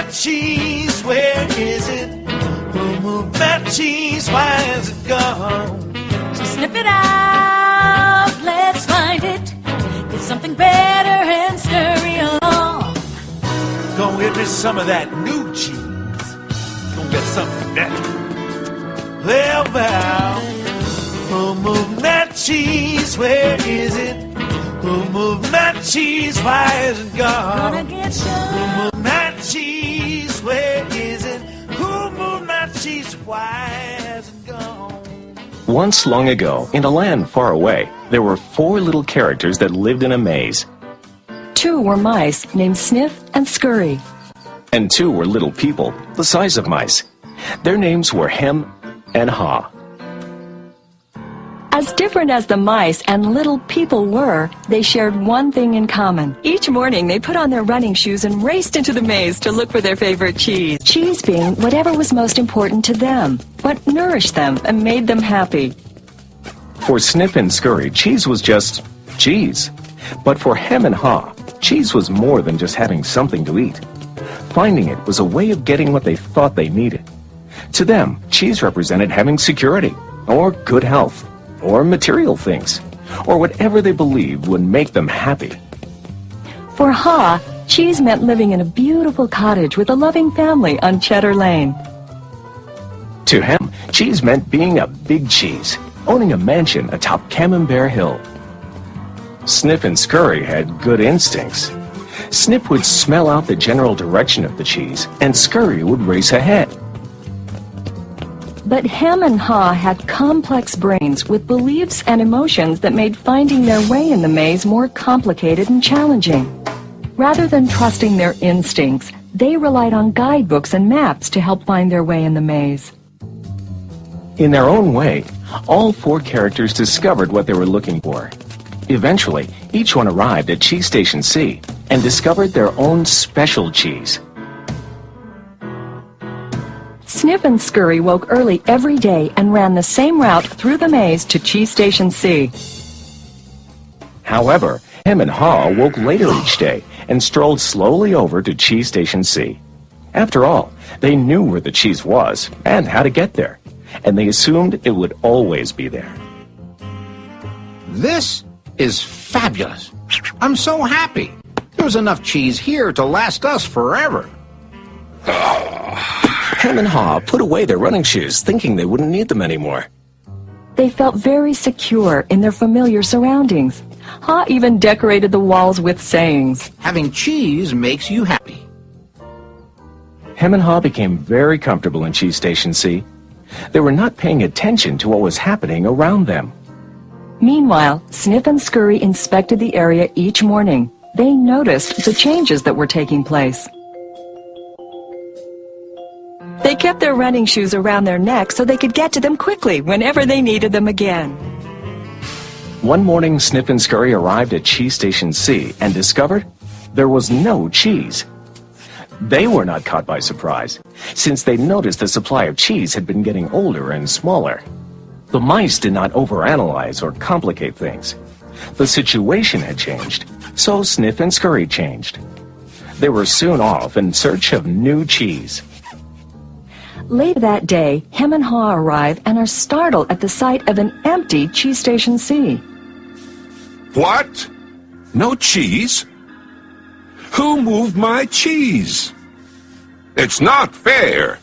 that cheese? Where is it? Who moved that cheese? Why is it gone? So sniff it out, let's find it. Get something better and scurry along. Go get me some of that new cheese. Go get something better. Well, who moved that cheese? Where is it? Who moved that cheese? Why is it gone? Gonna get some. Who moved that cheese? Where is it? Who moved that cheese? Why is it gone? Once long ago, in a land far away, there were 4 little characters that lived in a maze. 2 were mice named Sniff and Scurry. And 2 were little people, the size of mice. Their names were Hem and Haw. As different as the mice and little people were, they shared one thing in common. Each morning, they put on their running shoes and raced into the maze to look for their favorite cheese. Cheese being whatever was most important to them, what nourished them and made them happy. For Sniff and Scurry, cheese was just cheese. But for Hem and Haw, cheese was more than just having something to eat. Finding it was a way of getting what they thought they needed. To them, cheese represented having security, or good health, or material things, or whatever they believed would make them happy. For Haw, cheese meant living in a beautiful cottage with a loving family on Cheddar Lane. To Hem, cheese meant being a big cheese, owning a mansion atop Camembert Hill. Sniff and Scurry had good instincts. Sniff would smell out the general direction of the cheese, and Scurry would race ahead. But Hem and Haw had complex brains with beliefs and emotions that made finding their way in the maze more complicated and challenging. Rather than trusting their instincts, they relied on guidebooks and maps to help find their way in the maze. In their own way, all 4 characters discovered what they were looking for. Eventually, each one arrived at Cheese Station C and discovered their own special cheese. Sniff and Scurry woke early every day and ran the same route through the maze to Cheese Station C. However, Hem and Haw woke later each day and strolled slowly over to Cheese Station C. After all, they knew where the cheese was and how to get there, and they assumed it would always be there. This is fabulous. I'm so happy. There's enough cheese here to last us forever. Hem and Haw put away their running shoes, thinking they wouldn't need them anymore. They felt very secure in their familiar surroundings. Haw even decorated the walls with sayings. Having cheese makes you happy. Hem and Haw became very comfortable in Cheese Station C. They were not paying attention to what was happening around them. Meanwhile, Sniff and Scurry inspected the area each morning. They noticed the changes that were taking place. They kept their running shoes around their necks so they could get to them quickly whenever they needed them again. One morning, Sniff and Scurry arrived at Cheese Station C and discovered there was no cheese. They were not caught by surprise, since they noticed the supply of cheese had been getting older and smaller. The mice did not overanalyze or complicate things. The situation had changed, so Sniff and Scurry changed. They were soon off in search of new cheese. Later that day, Hem and Haw arrive and are startled at the sight of an empty Cheese Station C. What? No cheese? Who moved my cheese? It's not fair.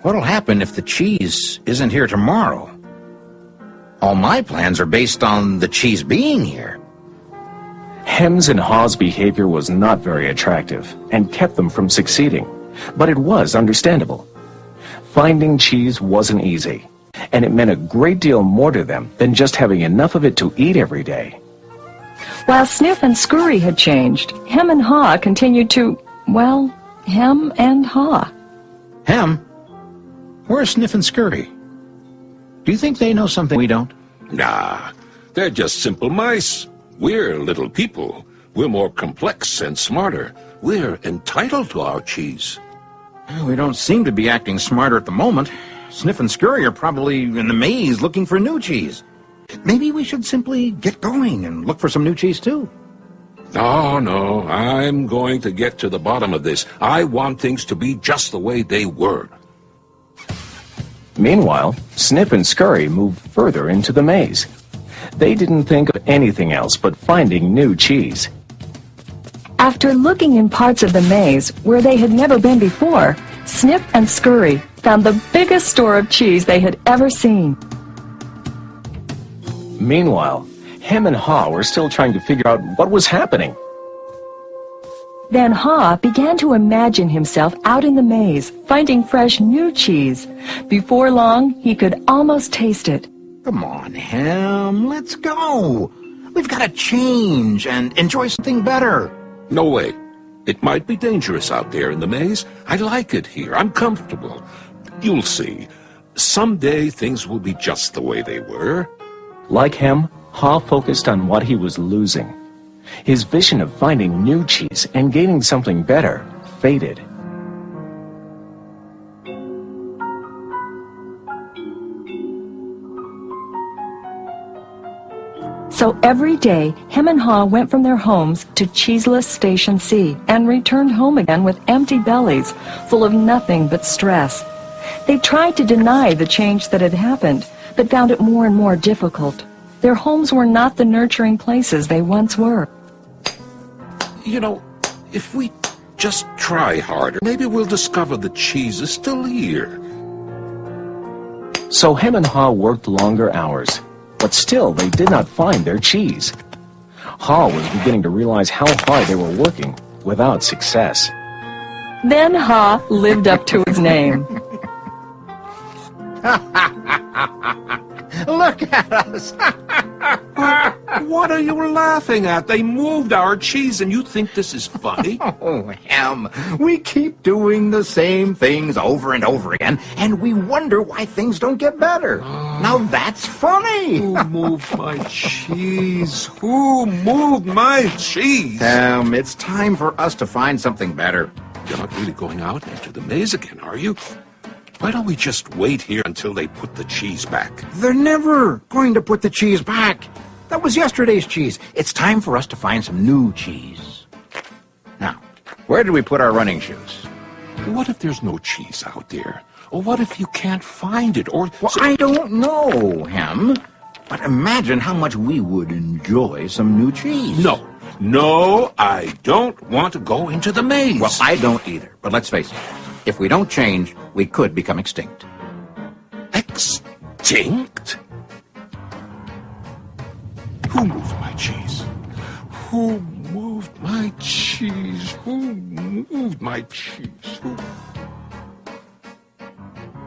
What'll happen if the cheese isn't here tomorrow? All my plans are based on the cheese being here. Hem's and Haw's behavior was not very attractive and kept them from succeeding, but it was understandable. Finding cheese wasn't easy, and it meant a great deal more to them than just having enough of it to eat every day. While Sniff and Scurry had changed, Hem and Haw continued to, well, hem and haw. Hem? Where's Sniff and Scurry? Do you think they know something we don't? Nah, they're just simple mice. We're little people. We're more complex and smarter. We're entitled to our cheese. We don't seem to be acting smarter at the moment. Sniff and Scurry are probably in the maze looking for new cheese. Maybe we should simply get going and look for some new cheese, too. Oh, no, I'm going to get to the bottom of this. I want things to be just the way they were. Meanwhile, Snip and Scurry moved further into the maze. They didn't think of anything else but finding new cheese. After looking in parts of the maze where they had never been before, Snip and Scurry found the biggest store of cheese they had ever seen. Meanwhile, Hem and Haw were still trying to figure out what was happening. Then Haw began to imagine himself out in the maze, finding fresh new cheese. Before long, he could almost taste it. Come on, Hem, let's go. We've got to change and enjoy something better. No way. It might be dangerous out there in the maze. I like it here. I'm comfortable. You'll see. Someday things will be just the way they were. Like Hem, Haw focused on what he was losing. His vision of finding new cheese and gaining something better faded. So every day, Hem and Haw went from their homes to cheeseless Station C and returned home again with empty bellies, full of nothing but stress. They tried to deny the change that had happened, but found it more and more difficult. Their homes were not the nurturing places they once were. You know, if we just try harder, maybe we'll discover the cheese is still here. So Hem and Haw worked longer hours, but still they did not find their cheese. Haw was beginning to realize how hard they were working without success. Then Haw lived up to his name. Look at us. What are you laughing at? They moved our cheese and you think this is funny? Oh, Hem, we keep doing the same things over and over again, and we wonder why things don't get better. Now that's funny. Who moved my cheese? Who moved my cheese? Hem, it's time for us to find something better. You're not really going out into the maze again, are you? Why don't we just wait here until they put the cheese back? They're never going to put the cheese back. That was yesterday's cheese. It's time for us to find some new cheese. Now, where did we put our running shoes? What if there's no cheese out there? Or what if you can't find it? Or Well, I don't know, Hem. But imagine how much we would enjoy some new cheese. No, I don't want to go into the maze. Well, I don't either. But let's face it. If we don't change, we could become extinct. Extinct? Who moved my cheese? Who moved my cheese? Who moved my cheese? Who?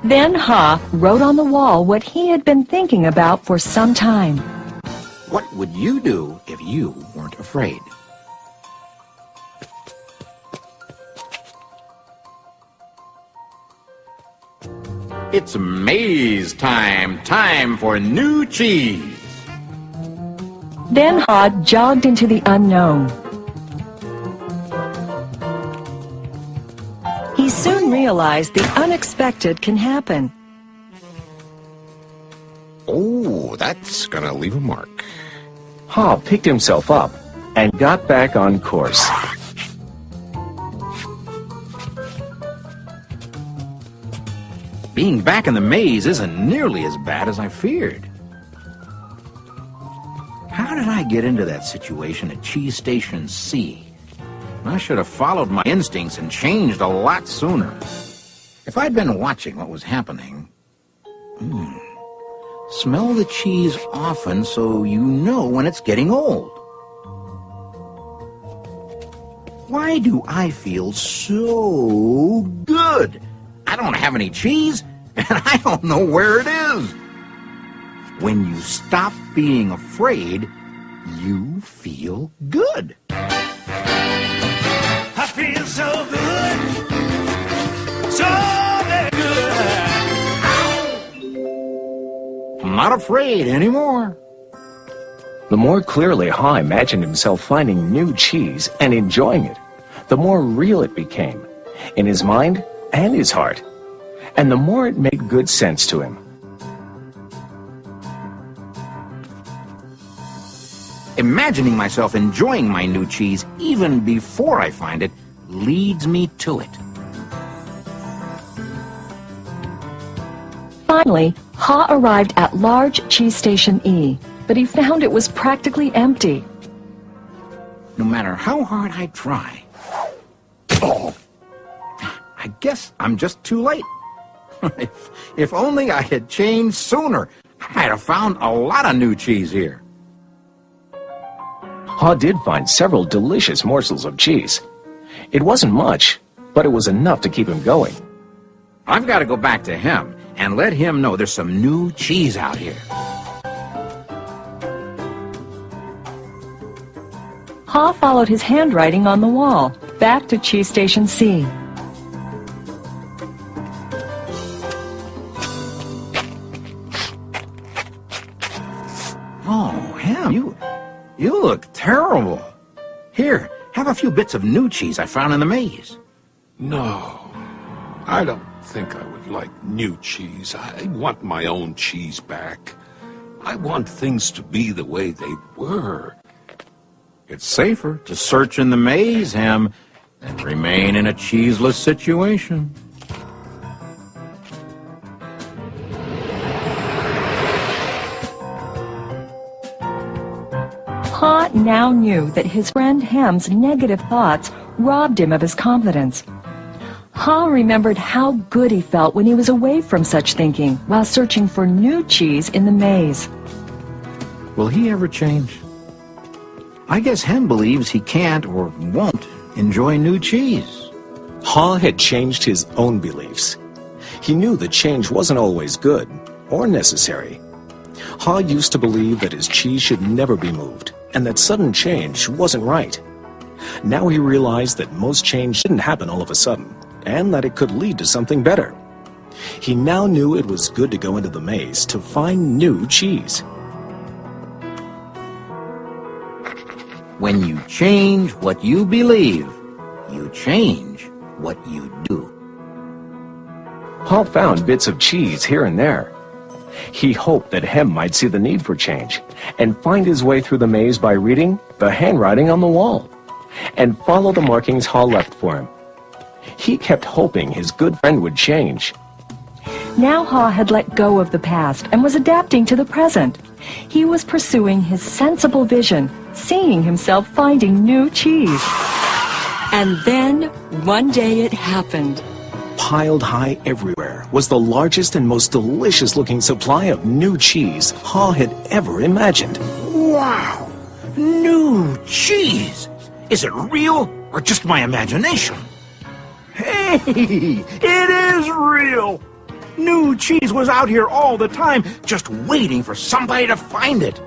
Then Haw wrote on the wall what he had been thinking about for some time. What would you do if you weren't afraid? It's maze time. Time for new cheese. Then Haw jogged into the unknown. He soon realized the unexpected can happen. Oh, that's gonna leave a mark. Haw picked himself up and got back on course. Being back in the maze isn't nearly as bad as I feared. How did I get into that situation at Cheese Station C? I should have followed my instincts and changed a lot sooner. If I'd been watching what was happening... Smell the cheese often so you know when it's getting old. Why do I feel so good? I don't have any cheese, and I don't know where it is. When you stop being afraid, you feel good. I feel so good, so very good. I'm not afraid anymore. The more clearly Haw imagined himself finding new cheese and enjoying it, the more real it became, in his mind and his heart, and the more it made good sense to him. imagining myself enjoying my new cheese even before I find it leads me to it. Finally, Ha arrived at large cheese station E, but he found it was practically empty. No matter how hard I try, I guess I'm just too late. If only I had changed sooner, I might have found a lot of new cheese here. Ha did find several delicious morsels of cheese. It wasn't much, but it was enough to keep him going. I've got to go back to him and let him know there's some new cheese out here. Ha followed his handwriting on the wall, back to cheese station C. Oh, Ham, you look terrible. Here, have a few bits of new cheese I found in the maze. No, I don't think I would like new cheese. I want my own cheese back. I want things to be the way they were. It's safer to search in the maze, Ham, than remain in a cheeseless situation. Ha now knew that his friend Ham's negative thoughts robbed him of his confidence. Ha remembered how good he felt when he was away from such thinking while searching for new cheese in the maze. Will he ever change? I guess Ham believes he can't or won't enjoy new cheese. Ha had changed his own beliefs. He knew that change wasn't always good or necessary. Ha used to believe that his cheese should never be moved, and that sudden change wasn't right. Now he realized that most change didn't happen all of a sudden, and that it could lead to something better. He now knew it was good to go into the maze to find new cheese. When you change what you believe, you change what you do. Ha found bits of cheese here and there. He hoped that Hem might see the need for change and find his way through the maze by reading the handwriting on the wall and follow the markings Ha left for him. He kept hoping his good friend would change. Now Ha had let go of the past and was adapting to the present. He was pursuing his sensible vision, seeing himself finding new cheese. And then, one day it happened. Piled high everywhere was the largest and most delicious-looking supply of new cheese Ha had ever imagined. Wow! New cheese! Is it real or just my imagination? Hey! It is real! New cheese was out here all the time, just waiting for somebody to find it.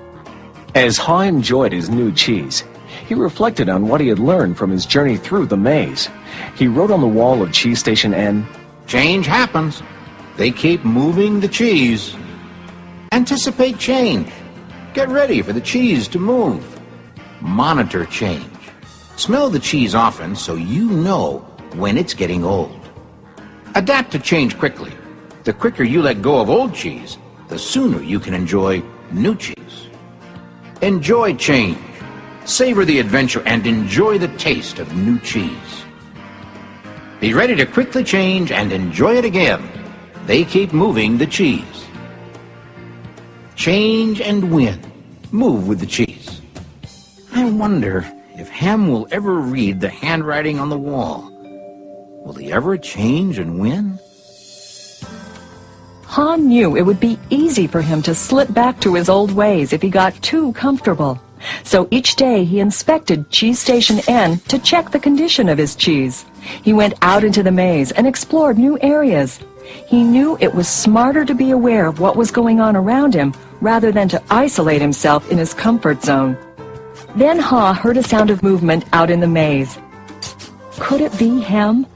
As Ha enjoyed his new cheese, he reflected on what he had learned from his journey through the maze. He wrote on the wall of Cheese Station N, Change happens. They keep moving the cheese. Anticipate change. Get ready for the cheese to move. Monitor change. Smell the cheese often so you know when it's getting old. Adapt to change quickly. The quicker you let go of old cheese, the sooner you can enjoy new cheese. Enjoy change. Savor the adventure and enjoy the taste of new cheese. Be ready to quickly change and enjoy it again. They keep moving the cheese. Change and win. Move with the cheese. I wonder if Ham will ever read the handwriting on the wall. Will he ever change and win? Ha knew it would be easy for him to slip back to his old ways if he got too comfortable. So each day he inspected Cheese Station N to check the condition of his cheese. He went out into the maze and explored new areas. He knew it was smarter to be aware of what was going on around him rather than to isolate himself in his comfort zone. Then Ha heard a sound of movement out in the maze. Could it be Hem?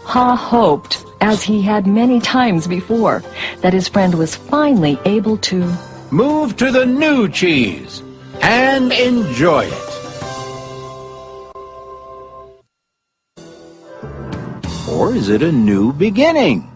Ha hoped, as he had many times before, that his friend was finally able to move to the new cheese and enjoy it. Or is it a new beginning?